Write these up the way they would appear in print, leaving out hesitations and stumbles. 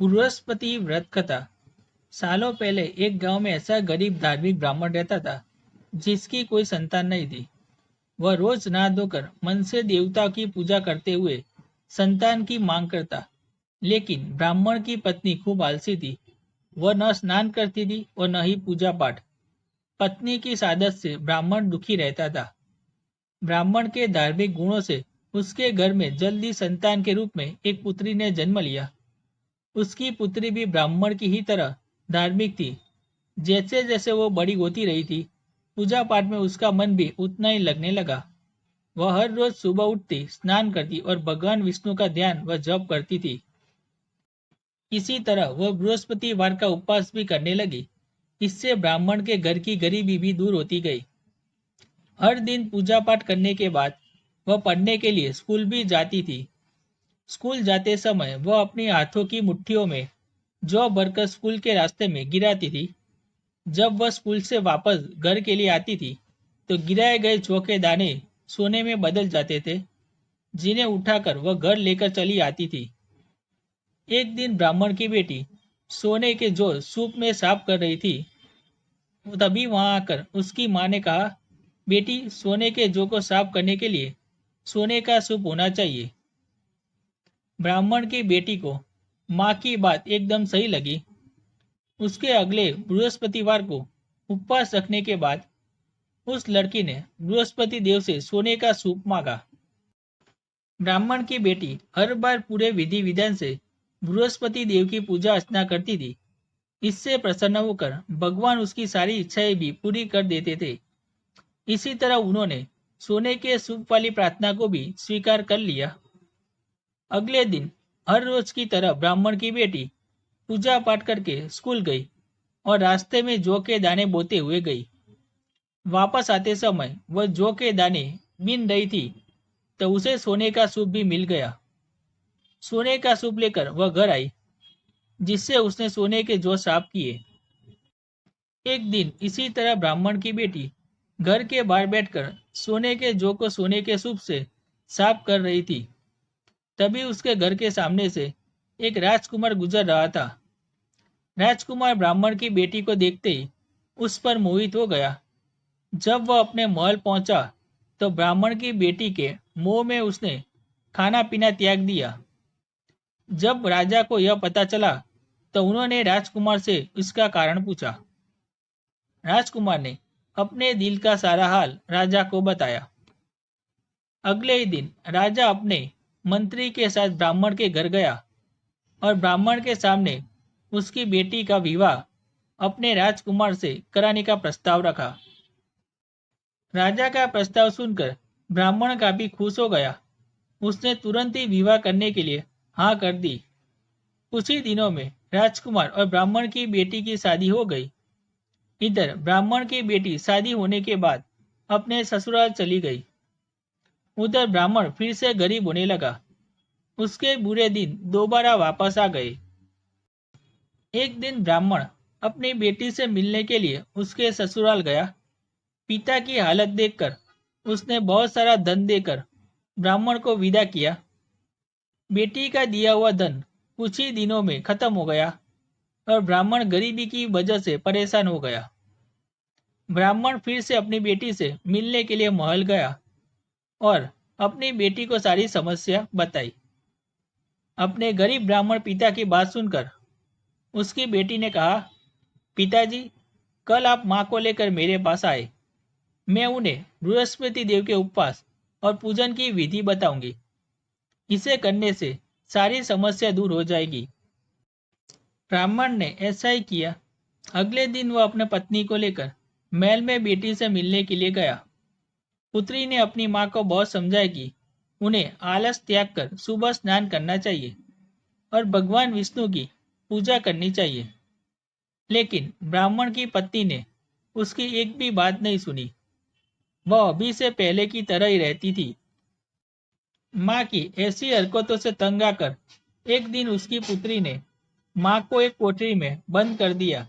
बृहस्पति व्रत कथा। सालों पहले एक गांव में ऐसा गरीब धार्मिक ब्राह्मण रहता था जिसकी कोई संतान नहीं थी। वह रोज नहा धोकर मन से देवता की पूजा करते हुए संतान की मांग करता। लेकिन ब्राह्मण की पत्नी खूब आलसी थी। वह न स्नान करती थी और न ही पूजा पाठ। पत्नी की सादत से ब्राह्मण दुखी रहता था। ब्राह्मण के धार्मिक गुणों से उसके घर में जल्दी संतान के रूप में एक पुत्री ने जन्म लिया। उसकी पुत्री भी ब्राह्मण की ही तरह धार्मिक थी। जैसे जैसे वो बड़ी होती रही थी, पूजा पाठ में उसका मन भी उतना ही लगने लगा। वह हर रोज सुबह उठती, स्नान करती और भगवान विष्णु का ध्यान व जप करती थी। इसी तरह वह बृहस्पतिवार का उपवास भी करने लगी। इससे ब्राह्मण के घर की गरीबी भी दूर होती गई। हर दिन पूजा पाठ करने के बाद वह पढ़ने के लिए स्कूल भी जाती थी। स्कूल जाते समय वह अपनी हाथों की मुट्ठियों में जौ भरकर स्कूल के रास्ते में गिराती थी। जब वह स्कूल से वापस घर के लिए आती थी तो गिराए गए जौ के दाने सोने में बदल जाते थे, जिन्हें उठाकर वह घर लेकर चली आती थी। एक दिन ब्राह्मण की बेटी सोने के जौ सूप में साफ कर रही थी। तभी वहां आकर उसकी माँ ने कहा, बेटी, सोने के जौ को साफ करने के लिए सोने का सूप होना चाहिए। ब्राह्मण की बेटी को माँ की बात एकदम सही लगी। उसके अगले बृहस्पतिवार को उपवास रखने के बाद उस लड़की ने बृहस्पति देव से सोने का सूप मांगा। ब्राह्मण की बेटी हर बार पूरे विधि विधान से बृहस्पति देव की पूजा अर्चना करती थी। इससे प्रसन्न होकर भगवान उसकी सारी इच्छाएं भी पूरी कर देते थे। इसी तरह उन्होंने सोने के सूप वाली प्रार्थना को भी स्वीकार कर लिया। अगले दिन हर रोज की तरह ब्राह्मण की बेटी पूजा पाठ करके स्कूल गई और रास्ते में जौ के दाने बोते हुए गई। वापस आते समय वह जौ के दाने बीन रही थी तो उसे सोने का सूप भी मिल गया। सोने का सूप लेकर वह घर आई, जिससे उसने सोने के जौ साफ किए। एक दिन इसी तरह ब्राह्मण की बेटी घर के बाहर बैठकर सोने के जौ को सोने के सूप से साफ कर रही थी। तभी उसके घर के सामने से एक राजकुमार गुजर रहा था। राजकुमार ब्राह्मण की बेटी को देखते ही उस पर मोहित हो गया। जब वह अपने महल पहुंचा तो ब्राह्मण की बेटी के मोह में उसने खाना पीना त्याग दिया। जब राजा को यह पता चला तो उन्होंने राजकुमार से इसका कारण पूछा। राजकुमार ने अपने दिल का सारा हाल राजा को बताया। अगले ही दिन राजा अपने मंत्री के साथ ब्राह्मण के घर गया और ब्राह्मण के सामने उसकी बेटी का विवाह अपने राजकुमार से कराने का प्रस्ताव रखा। राजा का प्रस्ताव सुनकर ब्राह्मण काफी खुश हो गया। उसने तुरंत ही विवाह करने के लिए हाँ कर दी। कुछ ही दिनों में राजकुमार और ब्राह्मण की बेटी की शादी हो गई। इधर ब्राह्मण की बेटी शादी होने के बाद अपने ससुराल चली गई। उधर ब्राह्मण फिर से गरीब होने लगा। उसके बुरे दिन दोबारा वापस आ गए। एक दिन ब्राह्मण अपनी बेटी से मिलने के लिए उसके ससुराल गया। पिता की हालत देखकर उसने बहुत सारा धन देकर ब्राह्मण को विदा किया। बेटी का दिया हुआ धन कुछ ही दिनों में खत्म हो गया और ब्राह्मण गरीबी की वजह से परेशान हो गया। ब्राह्मण फिर से अपनी बेटी से मिलने के लिए महल गया और अपनी बेटी को सारी समस्या बताई। अपने गरीब ब्राह्मण पिता की बात सुनकर उसकी बेटी ने कहा, पिताजी, कल आप माँ को लेकर मेरे पास आए। मैं उन्हें बृहस्पति देव के उपवास और पूजन की विधि बताऊंगी। इसे करने से सारी समस्या दूर हो जाएगी। ब्राह्मण ने ऐसा ही किया। अगले दिन वह अपने पत्नी को लेकर महल में बेटी से मिलने के लिए गया। पुत्री ने अपनी माँ को बहुत समझाया कि उन्हें आलस त्याग कर सुबह स्नान करना चाहिए और भगवान विष्णु की पूजा करनी चाहिए। लेकिन ब्राह्मण की पत्नी ने उसकी एक भी बात नहीं सुनी। वह अभी से पहले की तरह ही रहती थी। माँ की ऐसी हरकतों से तंग आकर एक दिन उसकी पुत्री ने माँ को एक कोठरी में बंद कर दिया।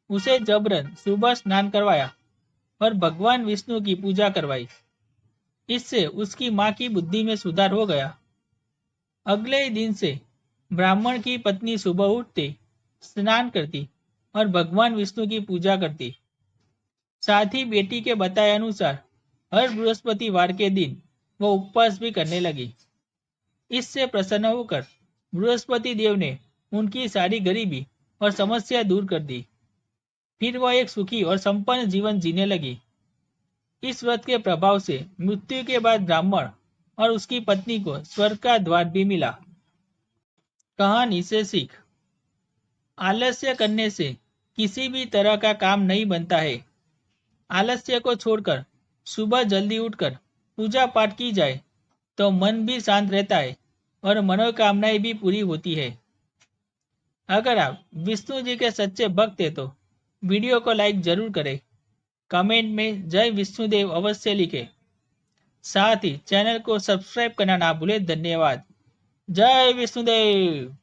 उसे जबरन सुबह स्नान करवाया और भगवान विष्णु की पूजा करवाई। इससे उसकी माँ की बुद्धि में सुधार हो गया। अगले ही दिन से ब्राह्मण की पत्नी सुबह उठते, स्नान करती और भगवान विष्णु की पूजा करती। साथ ही बेटी के बताए अनुसार हर बृहस्पतिवार के दिन वो उपवास भी करने लगी। इससे प्रसन्न होकर बृहस्पति देव ने उनकी सारी गरीबी और समस्या दूर कर दी। फिर वह एक सुखी और संपन्न जीवन जीने लगी। इस व्रत के प्रभाव से मृत्यु के बाद ब्राह्मण और उसकी पत्नी को स्वर्ग का द्वार भी मिला। कहानी से सीख। आलस्य करने से किसी भी तरह का काम नहीं बनता है। आलस्य को छोड़कर सुबह जल्दी उठकर पूजा पाठ की जाए तो मन भी शांत रहता है और मनोकामनाएं भी पूरी होती है। अगर आप विष्णु जी के सच्चे भक्त हैं तो वीडियो को लाइक जरूर करें, कमेंट में जय विष्णुदेव अवश्य लिखें। साथ ही चैनल को सब्सक्राइब करना ना भूलें। धन्यवाद। जय विष्णुदेव।